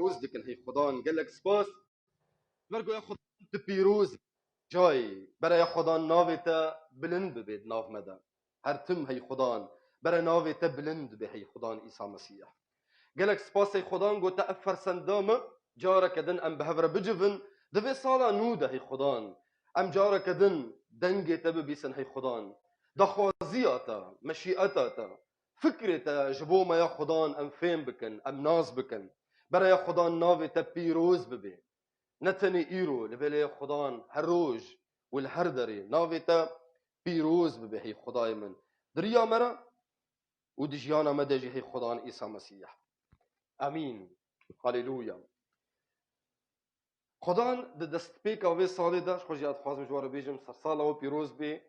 پیروز دکن هی خدا گلک سپاس برگو یا خدا تو پیروز جای برای خدا ناویت بلند ببید ناو مده هر تم هی خدا برای ناویت بلند به هی خدا عیسی مسیح گلک سپاس هی خدا گو تا فرسندام جارا کدن ام بهور بجفن دوی سالا نوده هی خدا ام جارا کدن دنگی تب بیسن هی خدا دخوازیاتا مشیعتا فكرة جبو ما يا خدان ام فين بكن ام ناز بكن برا يا خدان نافي تبيروز ببي نتني ايرو لبلا يا خدان هروج والهردري نافي تبيروز ببي هي خداي من دريا مرا ودجيانا مدجي هي خدان عيسى مسيح امين هاليلويا خدان دست بيكا وي صالي دا خوجي خازم جوار بيجم صالا وبيروز بي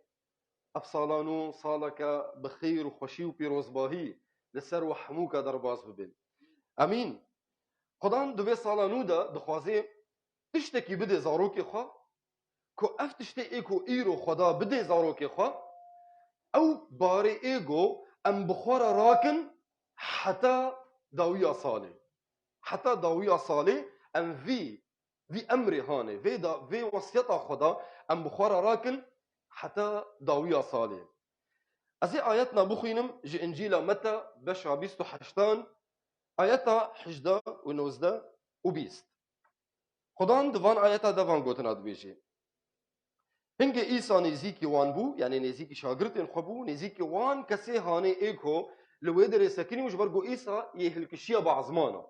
افصالانو صالك بخير وخشي وبيروز باهي لسر وحموك درباز ببين امين خدان دوی سالانو دا دخوازه تشتکی بده زاروکی خوا که اف تشتی ایکو ایرو خدا بده زاروکی خوا او باره ایگو ام بخور راکن حتی داویا صالح ام في امر هانه في وصيتا خدا ام بخور راكن حتى داویا صالح ازي آياتنا بخينم جي انجيلا متى بشع بيستو حشتان آياتا حجدا ونوزدا وبيست خدان دوان آياتا دوان گوتنا دبيجي هنگه عيسى نزيكي وان بو يعني نزيكي شاگردين خبو نزيكي وان كسي هاني ايكو لويدر سكني مش برگو عيسى يهلكشيا بعزمانا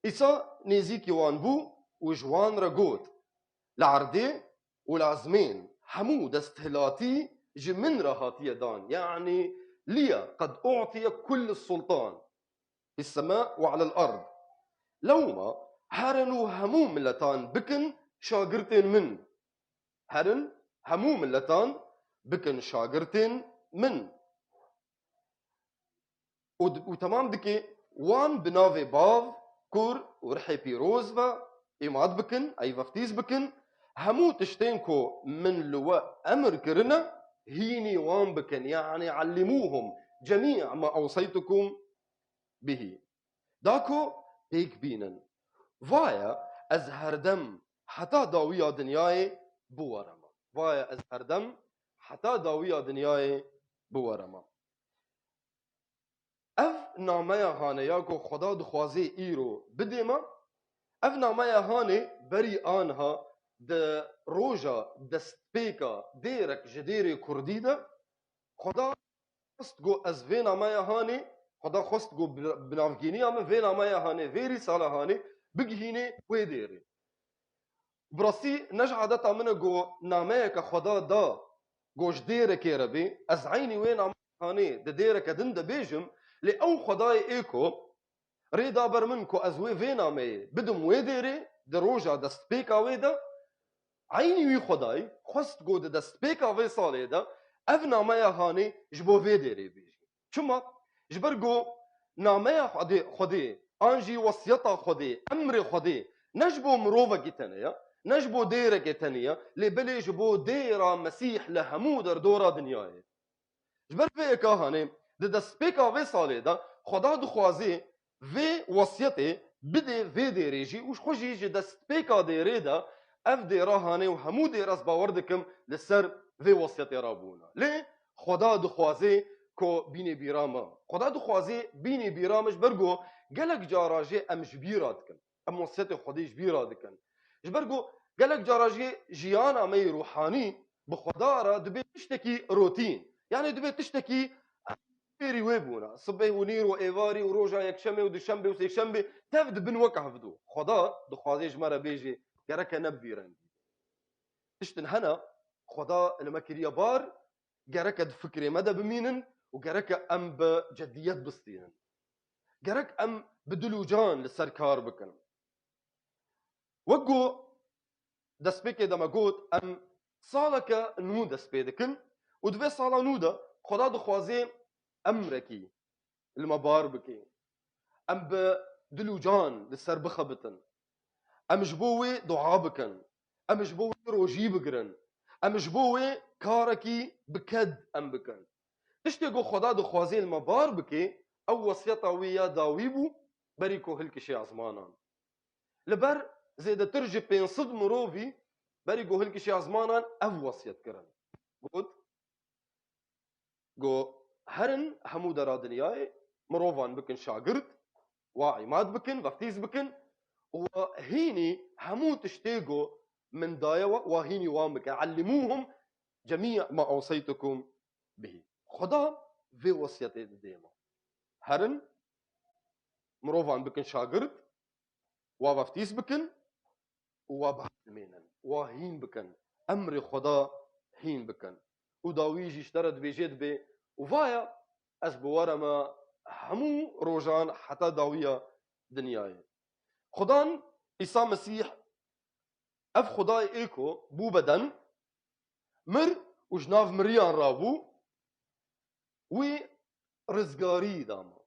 عيسى نزيكي وان بو وجوان رگوت لعردي والعزمين حمو دستهلاتي جمن راهاتي دان يعني ليا قد أعطي كل السلطان في السماء وعلى الأرض لوما هرنو هموم لتان بكن شاگرتين من هرن هموم لتان بكن شاگرتين من وتمام دكي وان بنافي باف كور ورحي بيروز و إماد بكن أي وفتيز بكن همو تشتينكو من لواء أمر كرنا هيني وان بكن يعني علموهم جميع ما أوصيتكم به داكو بيك بينن وايا از هردم حتى داويا دنياي بورما وايا از هردم حتى داويا دنياي بورما اف نامايا هاني ياكو خدا دخوازي ايرو بديما اف نامايا هاني بري آنها د روجا دستبيكا ديرك جديري كرديدا خدا خست جو از في نامايا هاني خدا خست جو بنافجينيا من في نامايا هاني في رسالة هاني بگهینه وی دیری براسي نجعه دتا منه جو نامه خدا دا گوش دیره که ربی از عینی وی نامه هاني ده دیره که دن ده بیجم لی او خدای ایکو ریدا برمن کو از وی نامه بدم وی دیری ده روژا دست پیکا وی دا عینی وی خدای خست گو ده دست پیکا وی ساله دا اف نامه هاني جبو وی دیری بیجم چما جبر گو نامه خدای انجي وصيتا خدي امر خدي نجبو مروفه كتنيا نجبو ديره كتنيا لبلي جبو ديره مسيح لهمو در دورا دنياي جبر في كهانه د سبيكا في صاليدا خدا دخوازي في وصيتي بدي في ديريجي وش خوجي جي د سبيكا ديريدا اف ديره هانه وهمو ديرس باوردكم للسر في وصيتي رابونا ليه خدا دخوازي کو بینی بیراما خدا دخوازی بینی بیرامش برگو گلک جاراجی ام جبیرات کن ام وصیت خودی جبیرات کن جبرگو گلک جاراجی جیانا می روحانی بخدا را دبی تشتکی روتین يعني دبي تشتكي بيري ويبونا صبي ونير وايفاري وروجا يكشمي ودشمبي وسيكشمبي تفد بن وكهفدو خدا دخوازي جمره بيجي كرك نبيرن تشتن هنا خدا المكريه بار جرك فكري مدى بمينن وجرك ام بجديات بسطينن جرك ام بدلوجان للسركار بكن وقو دسبيكي دما قوت ام صالك نودا سبيدكن ودبي صالا نودا خدا دخوازي امركي المبار بكي ام بدلوجان للسر بخبتن ام جبوي دعابكن ام جبوي روجي بقرن ام جبوي كاركي بكد ام بكن تشتيقو خدا دخوازي المبار بكي او وصيتا ويا داويبو بريكو هلك شي عزمانان لبر زيد ترجي بين صد مروفي بري جو هلك شي زمانا اف وصيت كرن قلت جو هرن همو درا دنياي مروفان بكن شاگرد وعماد بكن وفتيز بكن وهيني همو تشتيقوا من دايوا وهيني وام بكن علموهم جميع ما اوصيتكم به خدا في وصيتي ديما هرن مروفان بكن شاگرد وفتيز بكن وبعلمينا وهين بكن امر خدا هين بكن وداويجي اشترد بيجيت بي وفايا از بورما همو روجان حتى داوية دنياي خدان عيسى مسيح اف خداي ايكو بو بدن مر وجناف مريان رابو وي رزقاري داما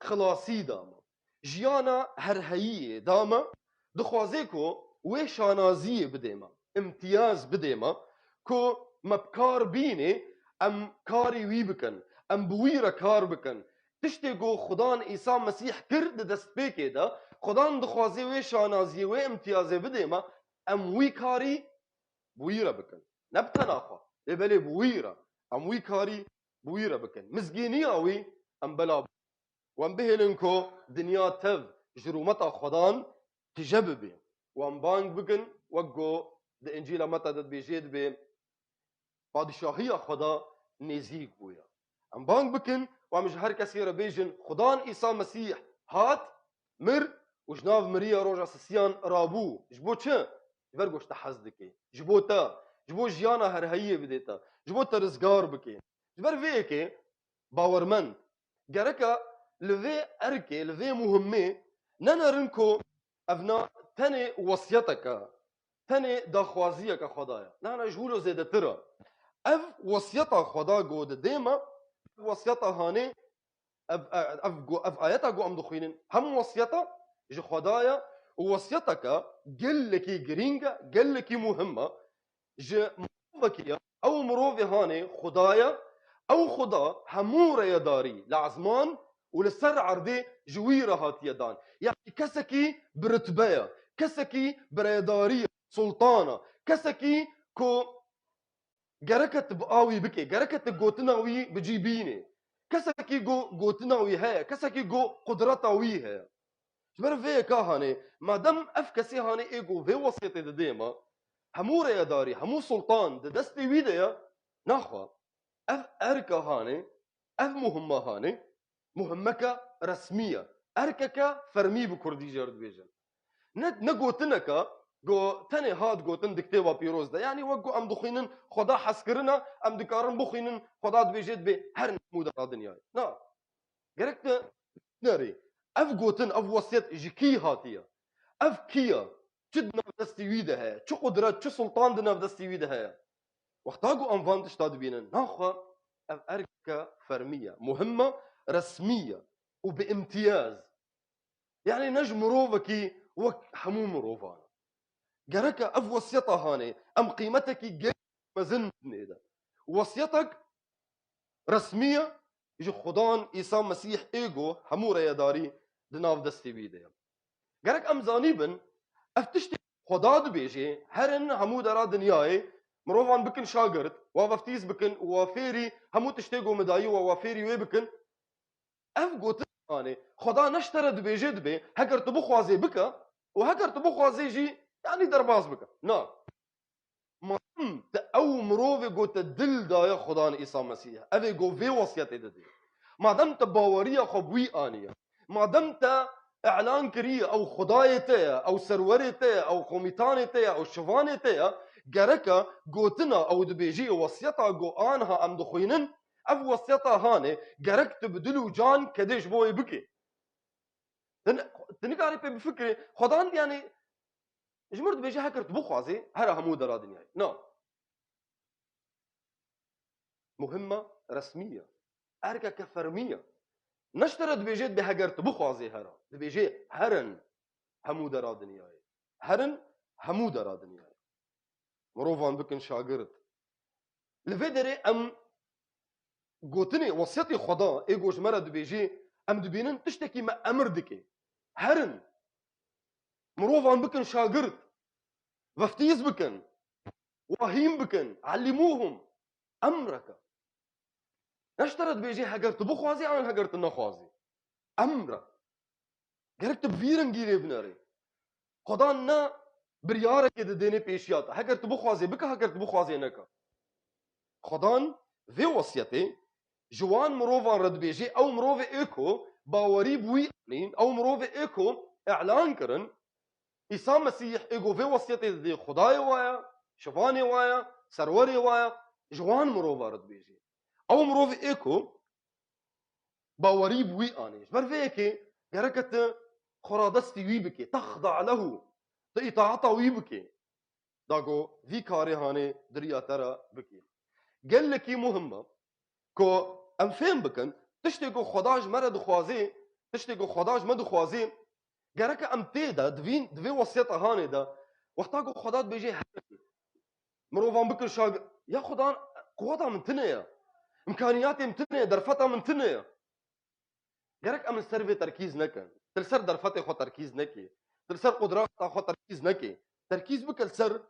خلاصي داما جيانا هرهية داما دخوازيكو وي شانازية بديما امتياز بديما كو مبكار بيني ام كاري وي بكن ام بويرا كار بكن تشتيقو خدان عيسى مسيح كرد دست بيكي دا خدان دخوازي وي شانازية وي امتيازي بديما ام وي كاري بويرا بكن نبتناخا لبالي بويرا ام وي كاري بويرا بكن مزجيني اوي ام بلا وام بهلنكو دنيا تف جرومتا خدان تجببي وام بانك بكن وقو د انجيل متى دد بيجيد ب بادشاهية خدا نزيك بويا ام بانك بكن وام جهر كثير بيجن خدان عيسى مسيح هات مر وجناف مريا روجا سسيان رابو جبو چه جبرگوش تحزدكي جبو تا جبو جيانا هرهية بديتا جبو تا رزگار بكي جبر فيكي باورمند جركا لذي اركي لذي مهمه ننرنكو افنا تاني وصيتك تاني داخوازيك خدايا نحن جهولو زيادة ترى اف وصيتا خدا جود ديما وصيتا هاني اف اياتا جو ام دخوينين هم وصيتا جو خدايا ووصيتك قل لكي جرينجا قل لكي مهمه ج مروفكيا او مروفي هاني خدايا او خدا همورة يداري لعزمان ولسر عردي جويرة هات يدان يعني كسكي برتبايا كسكي بريدارية سلطانة كسكي كو جركت بقاوي بكي جركت قوتناوي بجيبيني كسكي قوتناوي هيا كسكي قدرتاوي هيا جبر في كاهاني ما دام افكسي هاني ايجو في وسيطة ديما همورة يداري همو سلطان دستي ويديا ناخوا اف اركا هاني اف مهمه هاني مهمك رسميه اركك فرمي بكردي جرد بيجن نقوتنك جو تاني هاد قوتن دكتيبا بيروز ده يعني وقو ام دخينن خدا حسكرنا ام دكارن بخينن خدا بيجيت به هر مودا الدنيا نا قركت ناري اف قوتن اف وصيت جكي هاتيه اف كيا جدنا بدستي ويدها شو قدرات شو سلطان دنا بدستي ويدها وقتاقو انفانتش تادبينن ناخوا اركا فرميه مهمه رسميه وبامتياز يعني نجم روفكي وك حموم روفانا جركا اف وصيتها هاني ام قيمتك جي مزن نيدا وصيتك رسميه يجي خدان عيسى مسيح ايجو حموره يداري دناف دستي بيديا جرك ام زانيبن افتشتي خداد بيجي هرن حمود را دنياي مروفان بكن شاگرد وفتيز بكن وفيري همو تشتيقو مدايي وفيري وي بكن اف قوت اني خدا نشترد بيجد بي هكر تبو خوازي بكا وهكر تبو خوازي جي يعني درباز بكا نا ما او مروفي قوت الدل دايا خدان عيسى مسيح افي قو في وصيتي دي ما دمت باوريه خبوي انيه ما دمت اعلان كريه او خدايتي او سروريتي او قوميتانيتي او شفانيتي جركا قوتنا او دبيجي وصيتها قو انها ام دخوينن اف وصيتها هاني جرك تبدلو جان كديش بوي بكي تنقاري بفكري خدان يعني جمرت بيجي هكر تبخوازي هرا همود را دنياي نا مهمه رسميه اركا كفرميه نشترد بيجيت بهجرت بخوازي هرا بيجي هرن همود را دنياي هرن همود را دنياي مروفان بكن شاگرد لفدري ام قوتني وصيتي خدا ايجوش مرد بيجي ام دبينن تشتكي ما امر دكي هرن مروفان بكن شاگرد وفتيز بكن واهيم بكن علموهم امرك نشترط بيجي هجرت بخوازي عن هجرت نخوازي امرك گرک تبویرن گیره بناره خدا نه بریاره که دینه پیشیات هگر تو بخوازی بکه هگر تو بخوازی نکه خدا في وصيته جوان مروفان رد بيجي او مروف ايكو باوري بوي او مروف ايكو اعلان كرن عيسى مسيح ايكو في وصيته دي خداي وايا شفاني وايا سروري وايا جوان مروفان رد بيجي او مروف ايكو باوري بوي اني بر فيكي جركت خرادستي ويبكي تخضع له تطاعتا ويبكي داغو في كاري هاني دريا ترى بكي قال لك مهمه كو ام فين بكن تشتكو خداج مرد خوازي تشتكو خداج مد خوازي جرك ام تيدا دوي وصيته هاني دا وقتاكو خداد بيجي مروفان بكر شاق يا خدان قوتها من تنيا امكانياتي من تنيا درفتها من تنيا جرك ام السرفي تركيز نكن تلسر درفتي خو تركيز نكي تلسر قدرات خو تركيز نكي تركيز بكل سر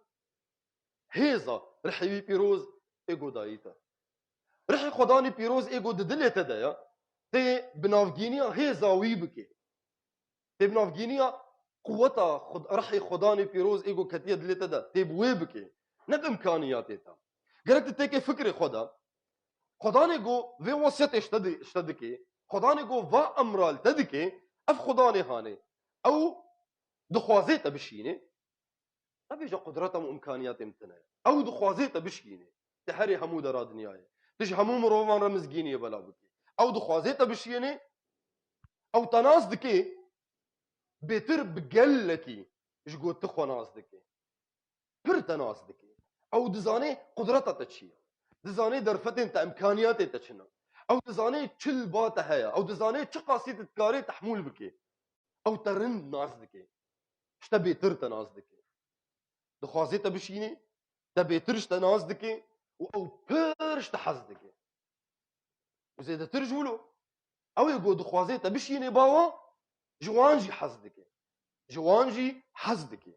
هيزا رح يبي بيروز ايجو دايتا رح خداني بيروز ايجو ددلت دايا تي بنافجينيا هيزا ويبكي تي بنافجينيا قوتها رح خداني بيروز ايجو كتير دلت دا تي بويبكي ند امكانياتي تا قالك تتيكي فكري خداني جو في وسط اشتدكي خداني جو فا امرال تدكي اف خداني هاني او دخوازيتا بشيني ابيجا قدرتها وامكانياتها متنايا او دخوازيتا بشيني تحري همو درا دنياي تج همو مروان رمزجيني بلا بكي او دخوازيتا بشيني او تناس دكي بيتر بقلكي جقو تخو ناس دكي بر تناس دكي او دزاني قدرتها تشيا دزاني درفتين تا امكانياتي تشنا او دزاني تشل باتا هيا او دزاني تشقاسي تتكاري تحمول بكي او ترند ناس دكي اشتبي ترتا ناس دكي دخوازيتا بشيني تبي ترش تناس دكي او برش تحز دكي وزيدا ترجولو او يقول دخوازيتا بشيني باوا جوانجي حز دكي جوانجي حز دكي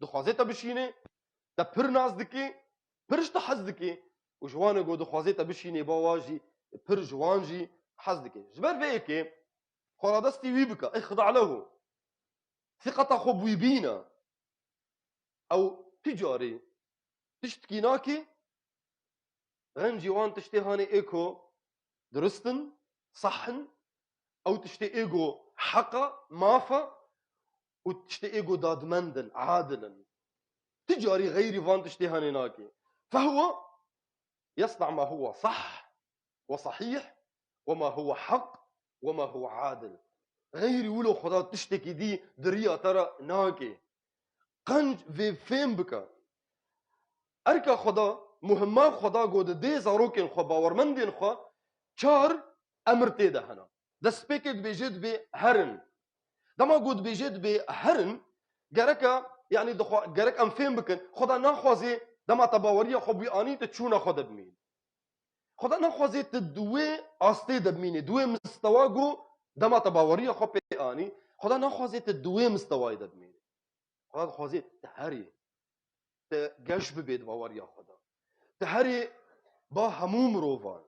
دخوازيتا بشيني تبر ناس دكي برش تحز دكي وجوان يقول دخوازيتا بشيني باواجي بر جوانجي حز دكي جبر فيكي خرادستي ويبكا اخضع له ثقة خب ويبينا او تجاري تشتكيناكي غنجي وان تشتي هاني ايكو درستن صحن او تشتي ايجو حقا مافا وتشتي ايجو دادمندن عادلا تجاري غيري فان تشتي هاني ناكي فهو يصنع ما هو صح وصحيح وما هو حق وما هو عادل غيري ولو خدا تشتكي دي دريا ترى ناكي قنج في فين بكا اركا خدا مهمه خدا گود دي زاروكين خو باورمندين خو چار امر تيدا هنا دسبيكت بيجد بهرن دما گود بيجد بهرن گركا يعني دخو گرك ام فين بكن خدا ناخوازي دما تباوريا خو بياني تچونا خدا بمين خدا ناخوازي تدوي استي دبميني دوي مستوى جو دما تباوريا خو بياني خدا ناخوازي تدوي مستوى دبميني خدا خوازي تهري تجش ببيت باوريا خدا تهري با هموم روفان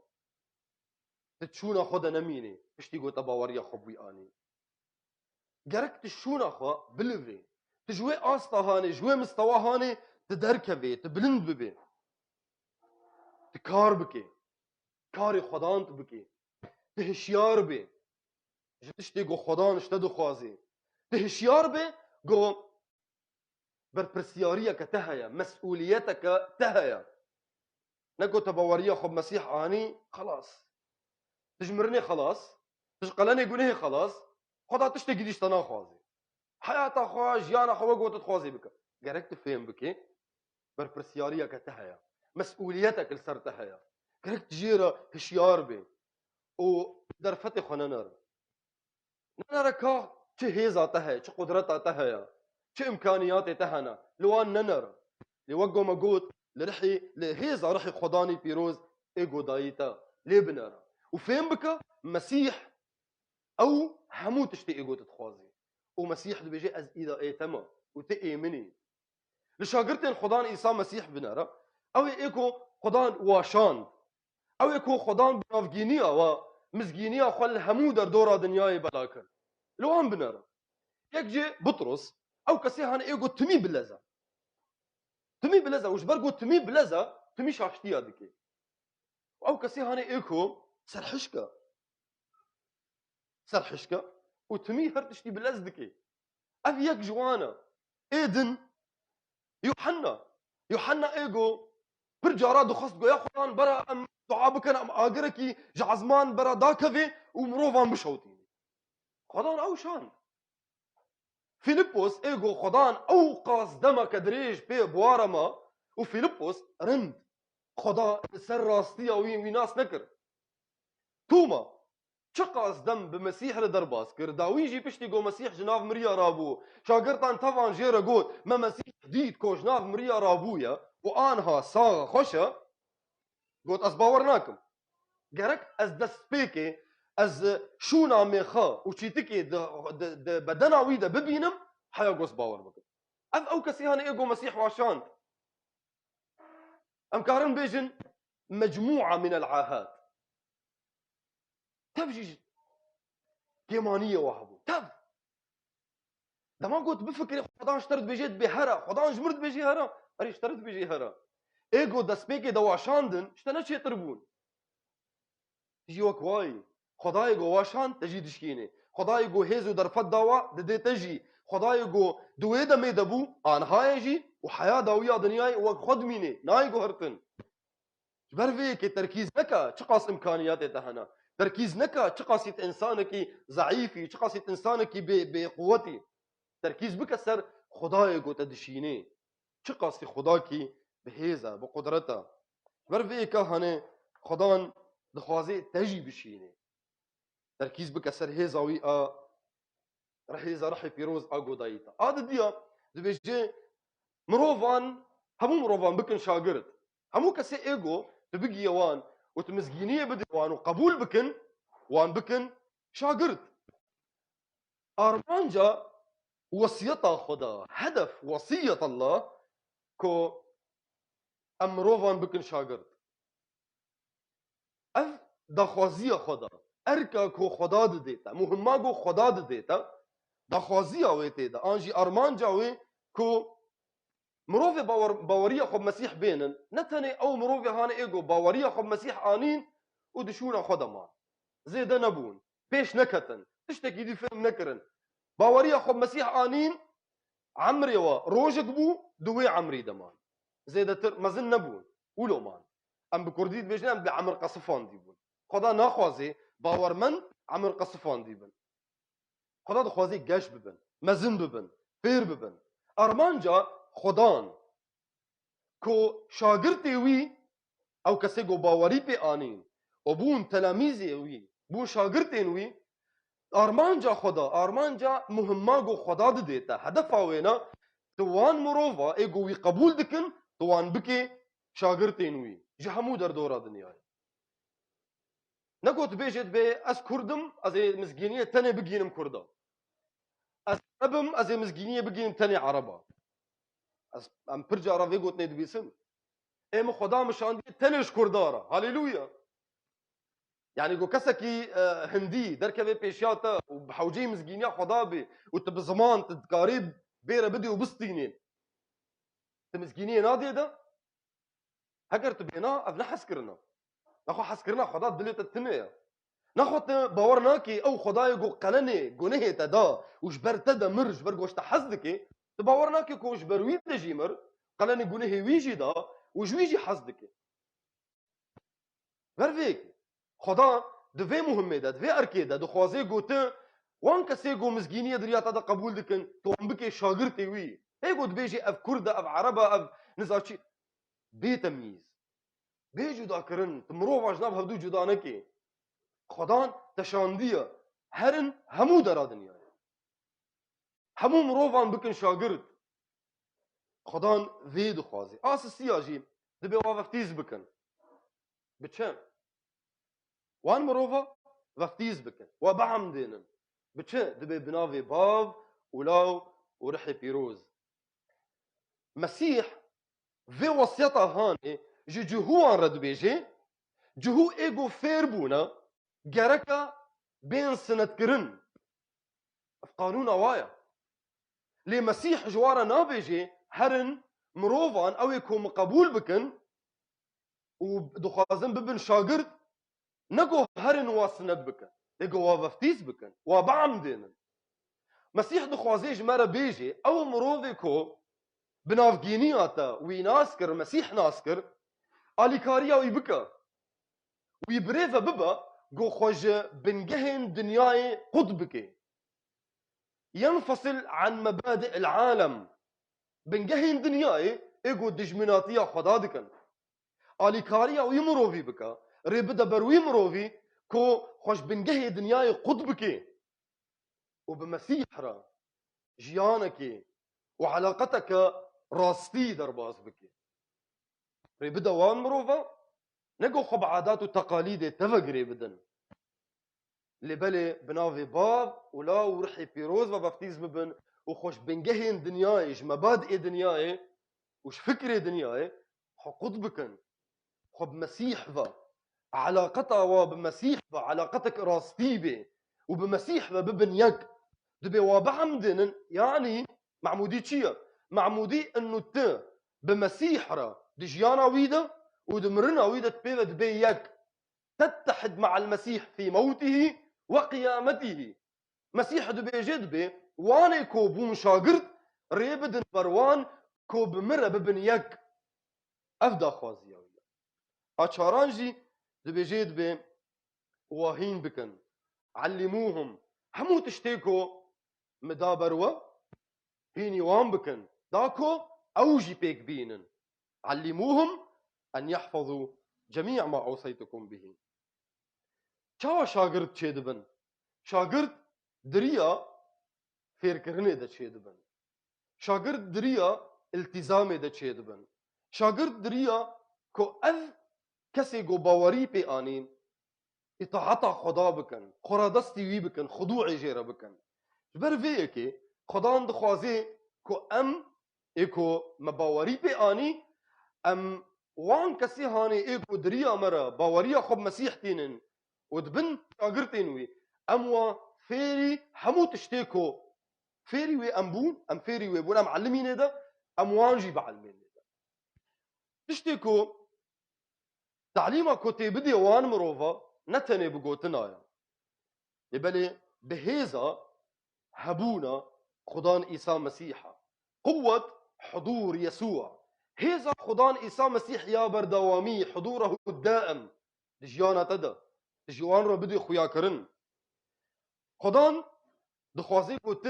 تشونا خدا نميني اشتي قو تباوريا خبوي اني جرك تشونا خو بلفي تجوي استا هاني جوي مستوى هاني تدركبي تبلند ببي تكار بكي كاري خدان تبكي تهشيار بي جتشتي قو خدان اشتدو خوازي تهشيار بي قو بربرسيارية كتهيا مسؤوليتك تهيا نقول تباوريا خب مسيح اني خلاص تجمرني خلاص تشقلني يقول خلاص خدا تشتكي ديش تنا خوازي حياتها خواج يانا خوا قوت تخوازي بك قالك تفهم بك بربرسيارية كتهيا مسؤوليتك السر تهيا قالك تجيرا هشيار بي ودرفتي خو ننر كا چه هيزا تهيا چه قدرتا تهيا چه امكانياتي تهنا لوان ننر لوقو مقوت لرحي لهيزا رحي خداني بيروز ايجو دايتا لبنر وفين بك مسيح او همو تشتي ايجو تتخوازي ومسيح دبيجي از اذا ايتما وتأمني لشاگردن خدان عیسی مسیح بناره او ایکو خدان واشان او ایکو خدان بنافگینیا و مزگینیا خل همو در دورا دنیای بلا کر لو هم بناره یک جي بطرس او كسي هان ايغو تمي بلزا وش برغو تمي بلزا تمي شاشتيا دكي او كسي هان ايكو سرحشكا وتمي هرتشتي بلزدكي اف يك جوانا ايدن يوحنا ايغو برجارا دو خص يا خدان برا ام دعابك ام اجركي جعزمان برا داكفي ومروفان بشوتيني خدان او شان فيلبوس ايغو خدان او قاص دما كدريج بي بوارما وفيلبوس رند خدا سر راستيا وين ناس نكر توما چقاس دم بمسيح لدرباس كر داويجي بشتي جو مسيح جناف مريا رابو شاگردان طبعا جيرا قوت ما مسيح جديد كو جناف مريا رابويا وانها صاغه خوشه قلت اسباورناكم جرك از دسبيكي از شونا ميخا وشيتكي د بدنا ويدا ببينم حيا قوس باور بكم اف او كسيهان ايغو مسيح واشان ام كارن بيجن مجموعه من العاهات تفجي كيمانيه وهبو تف ده ما قلت بفكري خدان اشترت بيجيت بهرا خدان جمرت بيجي هرا اري اشترت بيجي هرا ايغو دسبيكي دواشاندن اشتنا شي تربون تجي وكواي خدای گو واشان تجي دشكيني خدای گو هيزو درفت دوا ددي تجي خدای گو دويدا ميدبو ان هايجي وحياه داويه دنياي وخدميني ناي گو هرتن برفيك تركيز نكا تقاس امكانيات تهنا تركيز نكا تقاسيت انسانك ضعيفي تقاسيت انسانك بقوتي تركيز بكسر خدای گو تدشيني تقاسي خداكي بهيزا بقدرتها برفيك هنه خدان دخوازي تجي بشيني تركيز بكسر هيزاوي رح هيزا رح فيروز اغو دايتا هذا ديا دبيجي مروفان همو مروفان بكن شاگرد همو كسي ايغو تبقي يوان وتمزجينيه بدي وان وقبول بكن وان بكن شاگرد ارمانجا وصيتا خدا هدف وصية الله كو امروفان بكن شاگرد اف دخوازية خدا اركا كو خدا ديتا مهمه كو خدا ديتا دخوازية ويتي دا انجي ارمانجا وي كو مروفي باوريه خب مسيح بينن نتني او مروفي هان ايغو باوريه خب مسيح انين ودشونا خدمان زيدا نبون بيش نكتن تشتكي دي فيلم نكرن باوريه خب مسيح انين عمري روجك بو دوي عمري دمان زيدا تر مزن نبون ولو مان ام بكرديد بيجنا ام بعمر قصفان ديبون خدا ناخوازي باور من عمر قصفان ديبن خدا دخوازي قاش ببن مزن ببن فير ببن ارمانجا خدان كو شاگرتي وي او كسي گو باوري بي انين وبون تلاميذي وي بون شاگرتين وي ارمانجا خدا ارمانجا مهمه گو خدا ديتا هدف وينا توان مروفا ايگو وي قبول دكن توان بكي شاگرتين وي جهمو در دورا دنياي نقول بيجت بي اس كردم از مزگينيه تاني بگينم كردا از عربم از مزگينيه بگينم تاني عربا از ام برجا عربي قلت نيد بيسم ام خدا مشان دي تنش كردارا هاليلويا يعني جو كسكي هندي دركبه بيشاتا وبحوجي مزگينيه خدا بي وتبزمان تقاريب بيره بدي وبسطينين تمزگينيه نادي ده هكر تبينا ابن حسكرنا ناخو حسكرنا خدا دلت التنيه ناخو باورناكي او خداي جو قلني جنيه تدا وجبر تدا مرج برجوش تحزدكي تباورناكي كو جبر ويد جيمر قلني جنيه ويجي دا وجويجي حزدكي برفيك خدا دوی مهمه ده دوی ارکیده دو خوازه گوته وان کسی گو مزگینی دریات دا قبول دکن تو هم بکی شاگرتی وی هی گو بیجی اف کرده اف عربه اف نزاچی بی تمیز بی جدا کرن تمرو واجناب هفدو جدا نکی خدان تشاندیه هرن همو درا دنیا همو مروفان بکن شاگرد خدان وی دو خوازه آسسی آجی دبی وافتیز بکن بچم وان مروفا وفتيز بكن وبعم دينن بچه دبي بناوي باف ولاو ورحي بيروز مسيح في وصيتا هاني جهوان رد بيجي جهو ايجو فيربونا جركا بين سنة كرن في قانون اوايا لي مسيح جوارا نابيجي هرن مروفان او يكون قبول بكن ودخازن ببن شاگرد نگو هرن واسند بکن نگو وفتیز بکن وبعم دينن مسيح دخوازيج مرة بيجي او مروفي كو بنافجينياتا ويناسكر مسيح ناسكر اليكاريا ويبكا ويبريفا ببا جو خوج بنجهن دنياي قطبكي ينفصل عن مبادئ العالم بنجهن دنياي ايجو دجمناتيا خدادكن اليكاريا ويمروفي بكا ريبدا بروي مروفي كو خوش بنجهي دنياي قطبكي وبمسيح را جيانك وعلاقتك راستي درباز بكي ريبدا وان مروفا نقو خب عادات وتقاليد تفقري بدن اللي بلي بنافي باب ولا ورحي بيروز وبفتيز ببن وخوش بنجهين دنياي مبادئ دنياي وش فكري دنياي خو قطبكن خب مسيح ذا علاقتها وبمسيح ذا علاقتك راستيبه وبمسيح ذا ببن يك دبي وبعمدن يعني معمودي تشيا معمودي انه ت بمسيح را دجيانا ويدا ودمرنا ويدا تبيذا دبي يك تتحد مع المسيح في موته وقيامته مسيح دبي جدبي واني كو بوم شاگرد ريبدن بروان كو بمرة ببن يك افدا خوازيا ويا اچارانجي دبي جدبي واهين بكن علموهم همو تشتيكو مدابروا هيني وان بكن داكو اوجي بيك بينن علموهم ان يحفظوا جميع ما اوصيتكم به چاوا شاگرد چه دبن شاگرد دريا فيركرنه ده چه دبن شاگرد دريا التزامه ده چه دبن شاگرد دريا كو اذ كسي گو باوري بي آنين اطاعتا خدا بكن خرادستي وي بكن خضوعي جيرا بكن جبر فيكي خدان دخوازي كو ام ايكو مباوري بي آني ام وان كسي هاني ايكو دريا مرا باوريا خب مسيح تينن ودبن شاگرتين وي اموا فيري همو تشتيكو فيري وي امبون ام فيري وي بون ام علمين ده ام وانجي بعلمين ده تشتيكو تعليما كوتي بدي وان مروفا نتني بقوتنايا يبالي بهيزا هبونا خدان عيسى مسيحا قوة حضور يسوع هيزا خدان عيسى مسيح يا بردوامي حضوره الدائم دجيانا تدا دجيوان رو بدي خويا كرن خدان دخوازي كوت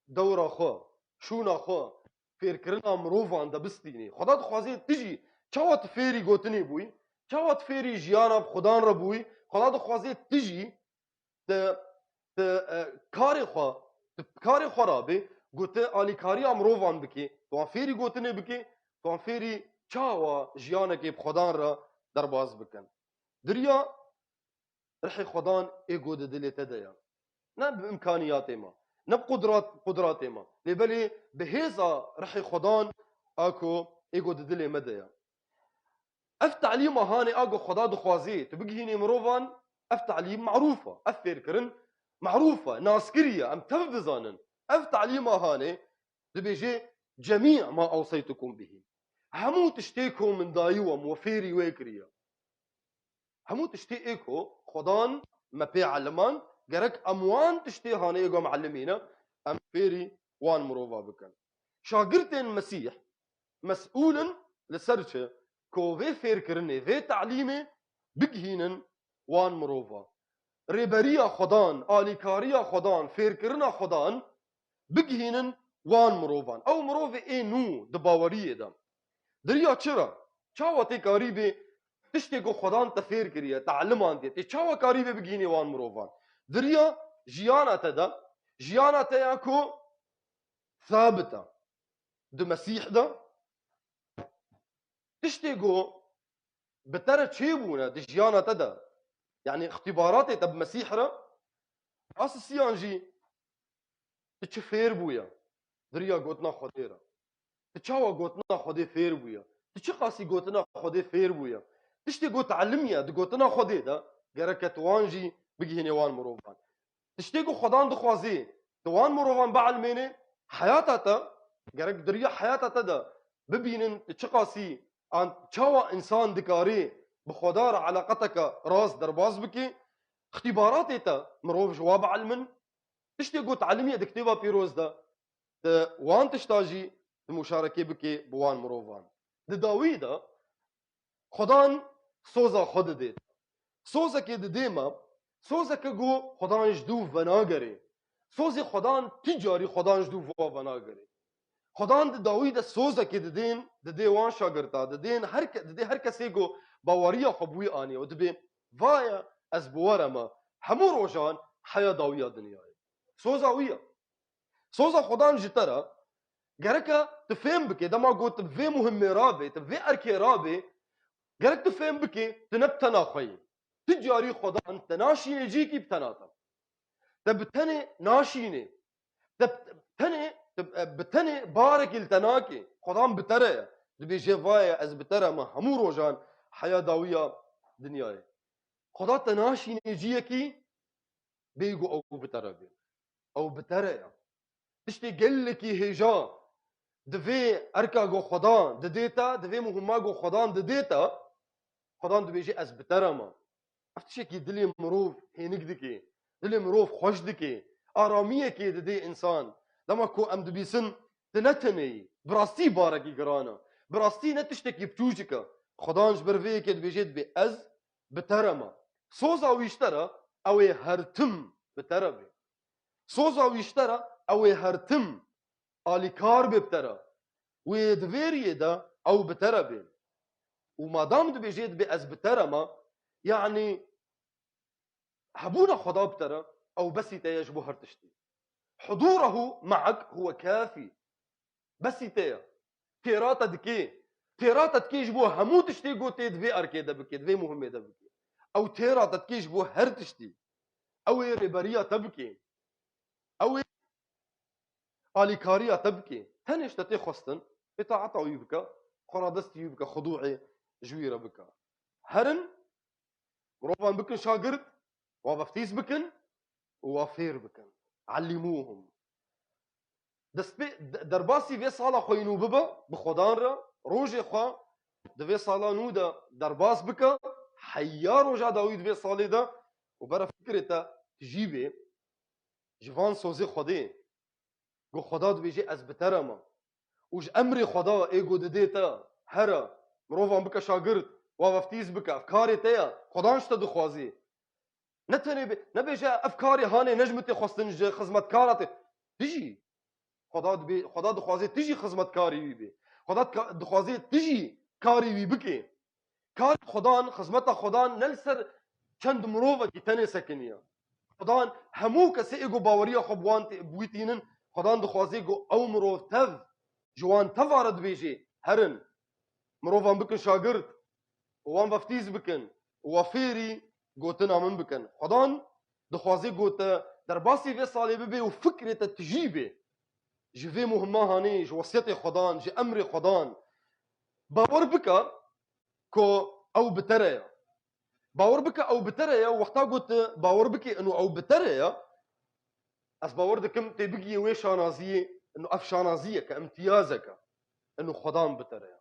دورا خو شونا خو فير كرنا مروفان دبستيني خدا دخوازي تجي چاوت فيري قوتني بوي چاوت فيري جيانا بخدان ربوي خدا دخوازي تجي ت كاري خو كاري خرابي قلت علي كاري امروفان بكي تو فيري قوتني بكي تو فيري چاوا جيانا كي بخدان را درباز بكن دريا رحي خدان ايجو دلي تدايا نا بامكانياتي ما نا بقدراتي ما لبلي بهيزا رحي خدان اكو ايجو دلي مدايا اف تعليم هاني اكو خدا دخوازي تبقي هيني مروفان اف تعليم معروفه اف فيركرن معروفه ناسكريه ام تفدزانن اف تعليم هاني دبيجي جميع ما اوصيتكم به همو تشتيكو من دايوم وفيري ويكريا همو تشتيكو خدان ما بي علمان جرك اموان تشتي هاني ايجو معلمينا ام فيري وان مروفا بكن شاگرتين مسيح مسؤولا لسرچه كو في فيركرني في تعليمي بجهينن وان مروفا ريبريا خدان آليكاريا خدان فيركرنا خدان بجهينن وان مروفان او مروفي اي نو دباوريه دا دريا چرا چاوا تي قريبي تشتي كو خدان تفير كريا تعلمان دي تي چاوا قريبي بجيني وان مروفان دريا جيانا تدا جيانا تياكو ثابته د مسيح دا تشتيقو بترى تشيبونا دي جيانا تدا يعني اختباراتي تب مسيحرة اساسيا جي تچ فیر بویا دریا گوتنا خودی را تچاوا گوتنا خودی فیر بویا تچ قاسی گوتنا خودی فیر بویا تشتی گوت علمیا د گوتنا خودی دا گرکت وانجی بگی وان مروفان تشتی گو خدان دخوازی دوان مروفان بعلمینه حیاتاتا گرک دریا حیاتاتا دا ببینن تچ قاسی ان چاوا انسان دکاری بخدا را علاقتك راس درباز بکی اختبارات تا مروف جواب علمن تشتي قلت علمية دكتيبا بيروز دا وان تشتاجي المشاركة بكي بوان مروفان داوي دا خدان سوزا خود ديت سوزا كي ديما سوزا كجو خدان جدوف بناغري سوزي خدان تجاري خدان جدوف بناغري خدان داوي دا سوزا كي دين دي وان شاگرتا دين هر کسی گو باوريا خبوي اني ودبي فايا از بورما همو روجان حيا داويا دنيا سوزا ويا سوزا خدان جترا جركا تفهم بكي دما قلت في مهم رابي تفي اركي رابي جرك تفهم بكي تنبتنا خوي تجاري خدان تناشي يجيكي بتناتا تبتني ناشيني بتني بارك التناكي خدان بترى دبي جيفايا از بترى ما همو روجان حياة داوية دنياي خدا تناشيني يجيكي بيجو او بترى بي او بترى تشتي قلكي هجا دفي اركا جو خدان دديتا دفي مهما جو خدان دديتا خدان دبي جي از بترما افتشي كي دلي مروف هينك دكي دلي مروف خوش دكي آرامية كي ددي انسان لما كو ام دبي سن تنتني براستي باركي قرانا براستي نتشتكي بتوجكا خدان جبر في كي دبي جي دبي از بترما صوزا ويشترى او هرتم بتربي صوزا ويشترى او هرتم آلیکار ببتره و دویریه دا او بتره بین وما دام دو بيجيد بأز بتره ما يعني هبونا خدا بتره او بس يتيجبو هرتشتي حضوره معك هو كافي بس يتيا تيراتا دكي تيراتا تكيجبو همو تشتي قو تيد في اركي دبكي دفي مهمة دبكي او تيراتا تكيجبو هرتشتي او ريباريا تبكي او آلیکاریا تبكي تنش تتي خستن اطاعتا ويبكى خرادستي يبكى خضوعي جويرة بكى هرن روبان بكن شاگرد وبفتيس بكن ووافير بكن علموهم درباسي في صالة خوينو ببا بخدان را روجي خوا دفي صالة نودا درباس بكى حيا روجا داويد في صالة دا وبرا فكرة تجيبه جوان سوزي خدي گو خدا دو بیجی از بترما وش امر خدا ایگو ددیتا هرا مروفان بکا شاگرد و وفتیز بکا افکاری تیا خدانش تا دخوازی نبیجی افکاری هانه نجمتی خواستنج خزمتکارات تجی خدا دخوازی تجی خزمتکاری وی بی خدا دخوازی تجی کاری وی بکی کار خدان خزمت خدان نلسر چند مروفا کی تنی سکنیا خدان همو کسی ایگو باوریا خبوان بویتینن خدان دخوازی گو او مروف تف جوان تفارد بيجي هرن مروفان بكن شاگرد وان بفتيز بكن وفيري قوتنا من بكن خدان دخوازي قوت درباسي في صالي ببي وفكرة تجيبه جفي مهمة هاني جو وصيتي خدان جي امري خدان باور بكا كو او بتريا باور بكا او بتريا وقتا قلت باور بكي انه او بتريا اس باور دكم تبقي ويش شانازيه انه اف شانازيه كامتيازك انه خدان بتريا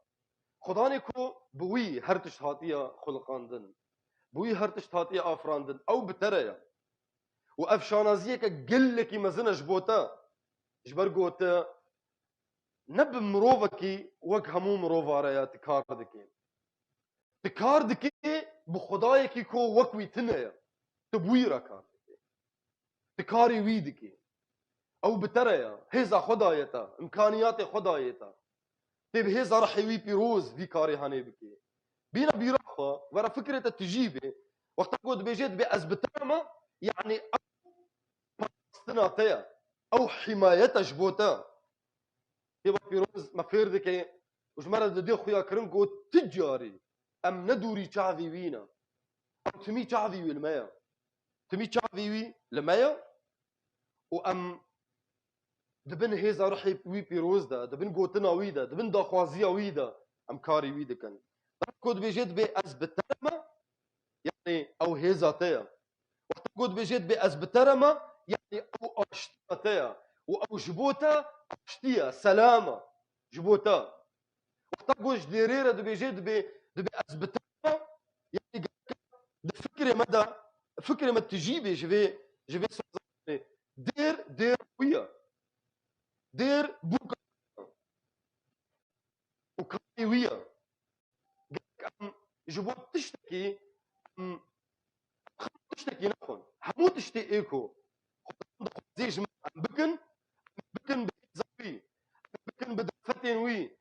خداني كو بوي هرتش هاتيا خلقاندن بوي هرتش هاتيا افراندن او بتريا واف شانازيه كقلكي مزنا جبوتا جبر قوتا نب مروفكي وك همو مروفا ريا تكار دكي بخدايكي كو وكوي تنيا تبوي راكار تكاري ويدكي او بتريا هيزا خدايتا امكانيات خدايتا تب هيزا رح يوي بيروز في كاري هاني بكي بينا بيرخا ورا فكرة التجيبة وقت قد بيجيت بأزبتاما يعني او باستناتيا او حمايتا جبوتا تبا بيروز ما فيردكي وجمرة دي خويا كرنكو تجاري ام ندوري تشافي وينا او تمي تشافي وي المايا تمي تشافي وي المايا وام دبن هيزا روحي وي بيروز دا دبن قوتنا ويدا دبن دا خوازيا ويدا ام كاري ويدا كان كود بيجيت بي از بترما يعني او هيزا تيا كود بيجيت بي از بترما يعني او اشتيا تيا او جبوتا اشتيا سلامة جبوتا وقت ديريرا دو بيجيت بي از بترما يعني فكرة مدى فكرة ما تجيبي جيبي دير ويا دير بوكا وكاي ويا جبوت تشتكي تشتكي نخون حموت تشتكيكو زيج بكن بكن بزوي بكن بدفتن وي